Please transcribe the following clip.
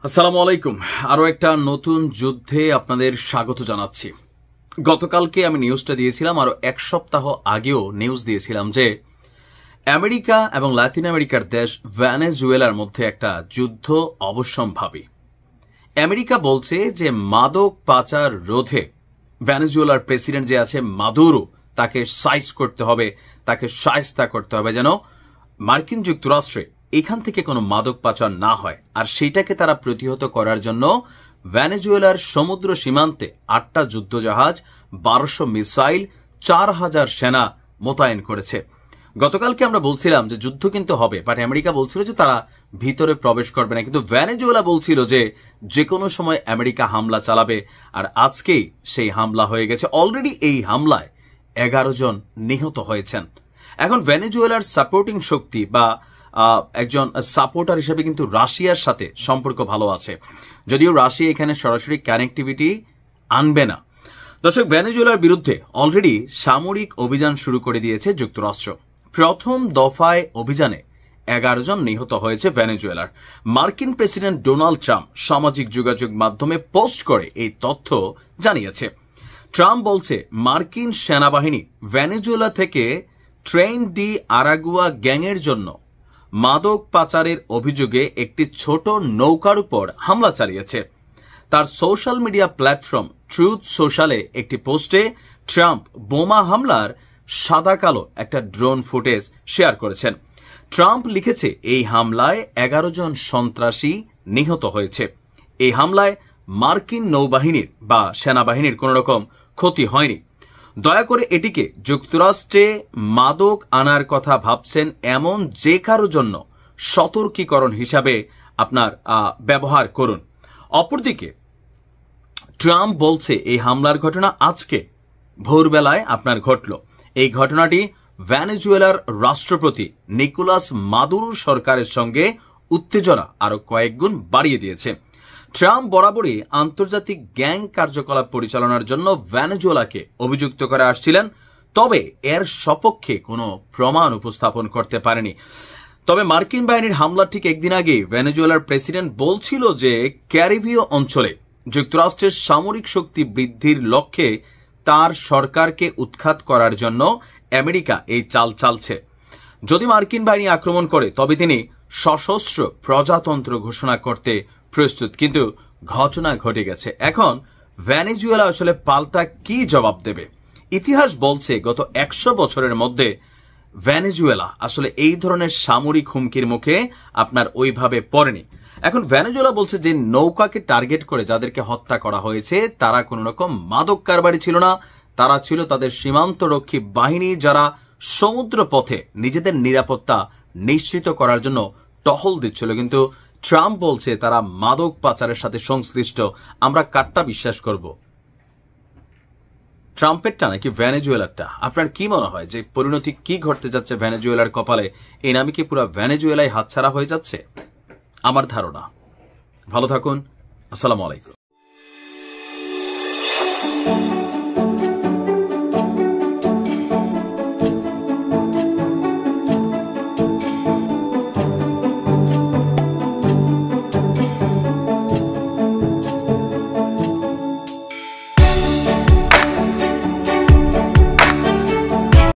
আসসালামু আলাইকুম। আরো একটা নতুন যুদ্ধে আপনাদের স্বাগত জানাচ্ছি। গতকালকে আমি নিউজটা দিয়েছিলাম, আরো এক সপ্তাহ আগেও নিউজ দিয়েছিলাম যে আমেরিকা এবং লাতিন আমেরিকার দেশ ভেনেজুয়েলার মধ্যে একটা যুদ্ধ অবশ্যম্ভাবী। আমেরিকা বলছে যে মাদক পাচার রোধে ভেনেজুয়েলার প্রেসিডেন্ট যে আছে মাদুরো, তাকে সাইজ করতে হবে, তাকে শায়েস্তা করতে হবে যেন মার্কিন যুক্তরাষ্ট্রে এখান থেকে কোনো মাদক পাচার না হয়। আর সেইটাকে তারা প্রতিহত করার জন্য ভেনেজুয়েলার সমুদ্র সীমান্তে 8টা যুদ্ধজাহাজ, 1200 মিসাইল, 4000 সেনা মোতায়েন করেছে। গতকালকে আমরা বলছিলাম যে যুদ্ধ কিন্তু হবে, বাট আমেরিকা বলছিল যে তারা ভিতরে প্রবেশ করবে না, কিন্তু ভেনেজুয়েলা বলছিল যে কোনো সময় আমেরিকা হামলা চালাবে। আর আজকেই সেই হামলা হয়ে গেছে। অলরেডি এই হামলায় 11 জন নিহত হয়েছেন। এখন ভেনেজুয়েলার সাপোর্টিং শক্তি বা একজন সাপোর্টার হিসেবে কিন্তু রাশিয়ার সাথে সম্পর্ক ভালো আছে, যদিও রাশিয়া এখানে সরাসরি কানেক্টিভিটি আনবে না। দর্শক, ভেনেজুয়েলার বিরুদ্ধে অলরেডি সামরিক অভিযান শুরু করে দিয়েছে যুক্তরাষ্ট্র। প্রথম দফায় অভিযানে 11 জন নিহত হয়েছে ভেনেজুয়েলার। মার্কিন প্রেসিডেন্ট ডোনাল্ড ট্রাম্প সামাজিক যোগাযোগ মাধ্যমে পোস্ট করে এই তথ্য জানিয়েছে। ট্রাম্প বলছে মার্কিন সেনাবাহিনী ভেনেজুয়েলা থেকে ট্রেন ডি আরাগুয়া গ্যাংয়ের জন্য মাদক পাচারের অভিযোগে একটি ছোট নৌকার উপর হামলা চালিয়েছে। তার সোশ্যাল মিডিয়া প্ল্যাটফর্ম ট্রুথ সোশ্যালে একটি পোস্টে ট্রাম্প বোমা হামলার সাদা কালো একটা ড্রোন ফুটেজ শেয়ার করেছেন। ট্রাম্প লিখেছে, এই হামলায় 11 জন সন্ত্রাসী নিহত হয়েছে। এই হামলায় মার্কিন নৌবাহিনীর বা সেনাবাহিনীর কোন রকম ক্ষতি হয়নি। দয়া করে এটিকে যুক্তরাষ্ট্রে মাদক আনার কথা ভাবছেন এমন যে কারো জন্য সতর্কীকরণ হিসাবে আপনার ব্যবহার করুন। অপরদিকে ট্রাম্প বলছে এই হামলার ঘটনা আজকে ভোরবেলায় আপনার ঘটল। এই ঘটনাটি ভেনেজুয়েলার রাষ্ট্রপতি নিকোলাস মাদুরো সরকারের সঙ্গে উত্তেজনা আরো কয়েকগুণ বাড়িয়ে দিয়েছে। ট্রাম্প বরাবরই আন্তর্জাতিক গ্যাং কার্যকলাপ পরিচালনার জন্য ভেনেজুয়েলাকে অভিযুক্ত করে আসছিলেন, তবে এর সপক্ষে কোনো প্রমাণ উপস্থাপন করতে পারেনি। তবে মার্কিন বাহিনীর হামলার ঠিক একদিন আগে ভেনেজুয়েলার প্রেসিডেন্ট বলছিল যে ক্যারিবীয় অঞ্চলে যুক্তরাষ্ট্রের সামরিক শক্তি বৃদ্ধির লক্ষ্যে তার সরকারকে উৎখাত করার জন্য আমেরিকা এই চাল চালছে। যদি মার্কিন বাহিনী আক্রমণ করে তবে তিনি সশস্ত্র প্রজাতন্ত্র ঘোষণা করতে প্রস্তুত। কিন্তু ঘটনা ঘটে গেছে। এখন ভেনেজুয়েলা আসলে পাল্টা কি জবাব দেবে? ইতিহাস বলছে গত 100 বছরের মধ্যে ভেনেজুয়েলা আসলে এই ধরনের সামরিক হুমকির মুখে আপনার ওইভাবে পড়েনি। এখন ভেনেজুয়েলা বলছে যে নৌকাকে টার্গেট করে যাদেরকে হত্যা করা হয়েছে তারা কোন রকম মাদক কারবারি ছিল না, তারা ছিল তাদের সীমান্তরক্ষী বাহিনী, যারা সমুদ্র পথে নিজেদের নিরাপত্তা নিশ্চিত করার জন্য টহল দিচ্ছিল। কিন্তু ট্রাম্প বলছে তারা মাদক পাচারের সাথে সংশ্লিষ্ট। আমরা কারটা বিশ্বাস করব, ট্রাম্পেরটা নাকি ভেনেজুয়েলারটা? আপনার কি মনে হয় যে পরিণতি কি ঘটতে যাচ্ছে ভেনেজুয়েলার কপালে? এই নামে কি পুরো ভেনেজুয়েলাই হাতছাড়া হয়ে যাচ্ছে? আমার ধারণা। ভালো থাকুন। আসসালামু আলাইকুম।